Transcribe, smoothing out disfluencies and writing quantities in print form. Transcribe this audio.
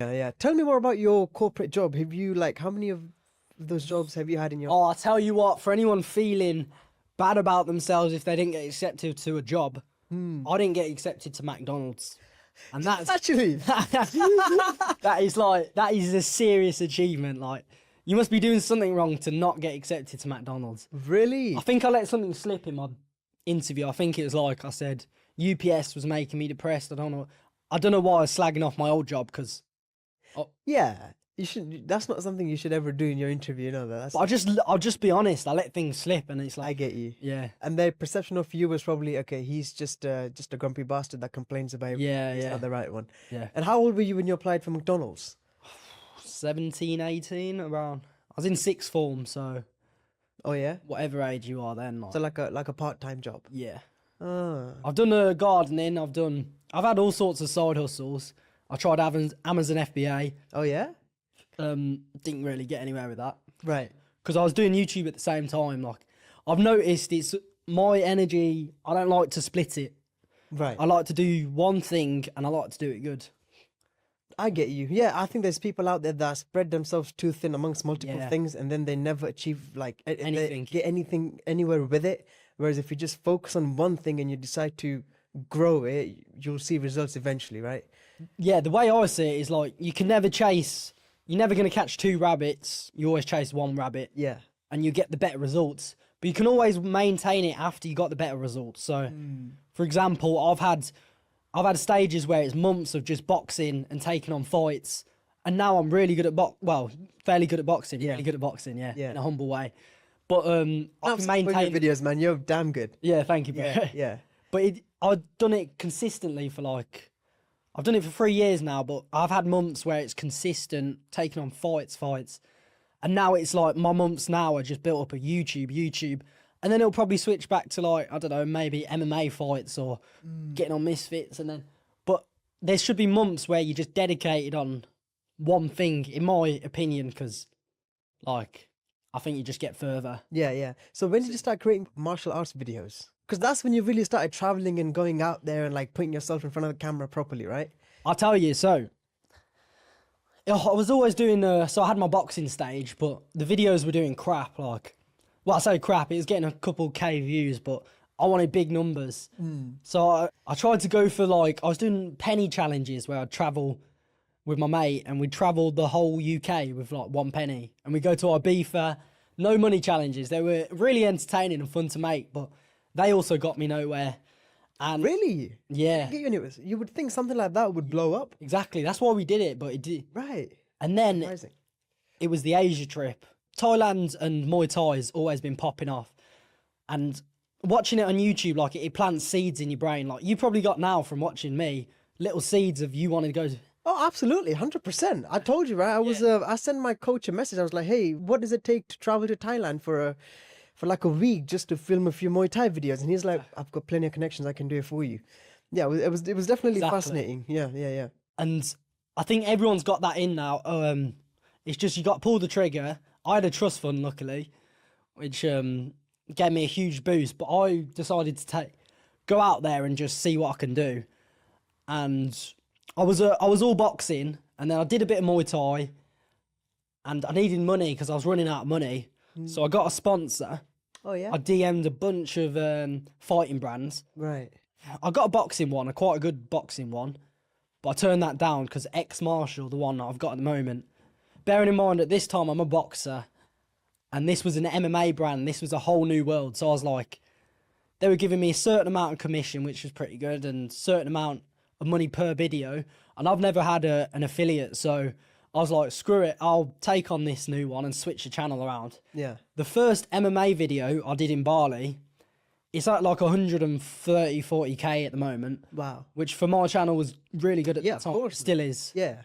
Yeah, yeah. Tell me more about your corporate job. Have you how many of those jobs have you had in your? Oh, I'll tell you what, for anyone feeling bad about themselves if they didn't get accepted to a job, I didn't get accepted to McDonald's. And that's Actually, that is a serious achievement. Like, you must be doing something wrong to not get accepted to McDonald's. really? I think I let something slip in my interview. I think it was like I said UPS was making me depressed. I don't know why I was slagging off my old job because Yeah, you should. That's not something you should ever do in your interview. You know that. I'll just be honest. I let things slip, and it's I like get you. yeah, And their perception of you was probably okay. He's just a grumpy bastard that complains about everything. yeah, He's yeah, not the right one. yeah. And how old were you when you applied for McDonald's? 17, 18, around. I was in sixth form, so Oh yeah. whatever age you are then, like, So like a part-time job. yeah. Ah. I've done gardening. I've had all sorts of side hustles. I tried Amazon FBA. Oh yeah. Didn't really get anywhere with that Right. because I was doing YouTube at the same time. Like, I've noticed it's my energy. I don't like to split it. Right. I like to do one thing and I like to do it good. I get you. Yeah, I think there's people out there that spread themselves too thin amongst multiple Yeah. things, and then they never achieve they Anything. get anything anywhere with it. Whereas if you just focus on one thing and you decide to grow it, you'll see results eventually, right? Yeah, the way I see it is like you're never going to catch two rabbits. You always chase one rabbit Yeah. and you get the better results. But you can always maintain it after you got the better results. So, for example, I've had stages where it's months of just boxing and taking on fights, and now I'm really good at fairly good at boxing. Yeah. Really good at boxing, yeah, Yeah. in a humble way. But I can I've seen maintain. your videos, man. You're damn good. Yeah, thank you, bro. Yeah. Yeah. But I've done it consistently for I've done it for 3 years now, but I've had months where it's consistent, taking on fights. And now it's like my months now are just built up of YouTube. And then it'll probably switch back to I don't know, maybe MMA fights or getting on Misfits. But there should be months where you're just dedicated on one thing, in my opinion, because I think you just get further. Yeah, yeah. So when did you start creating martial arts videos? Because that's when you really started traveling and going out there and putting yourself in front of the camera properly, right? I'll tell you, so I was always doing, so I had my boxing stage, but the videos were doing crap, I say crap, it was getting a couple K views, but I wanted big numbers. So I tried to go for I was doing penny challenges where I'd travel with my mate and we'd travel the whole UK with 1 penny. And we'd go to Ibiza, no money challenges. They were really entertaining and fun to make, but they also got me nowhere. And Really? yeah, You would think something like that would blow up. exactly. That's why we did it, but it did. Right. And then Surprising. it was the Asia trip. Thailand and Muay Thai's always been popping off. And watching it on YouTube, it plants seeds in your brain. You probably got now from watching me, little seeds of you wanting to go to... Oh, absolutely, 100%. I told you, right? I sent my coach a message. I was like, "Hey, what does it take to travel to Thailand for a week just to film a few Muay Thai videos?" And he's like, "I've got plenty of connections. I can do it for you." Yeah, it was definitely Exactly. fascinating. Yeah, yeah, yeah. And I think everyone's got that in now. It's just you got to pull the trigger. I had a trust fund, luckily, which gave me a huge boost. But I decided to go out there and just see what I can do. And I was all boxing, and then I did a bit of Muay Thai, and I needed money because I was running out of money. So I got a sponsor. Oh yeah. I DM'd a bunch of fighting brands. Right. I got a boxing one, quite a good boxing one, but I turned that down because X-Martial, the one that I've got at the moment, bearing in mind at this time I'm a boxer, and this was an MMA brand, this was a whole new world, so I was like, they were giving me a certain amount of commission, which was pretty good, and certain amount of money per video, and I've never had an affiliate, so I was like, screw it, I'll take on this new one and switch the channel around. Yeah. The first MMA video I did in Bali, it's at 130, 40k at the moment. Wow. Which for my channel was really good at Yeah, that of time. course. Still is. Yeah.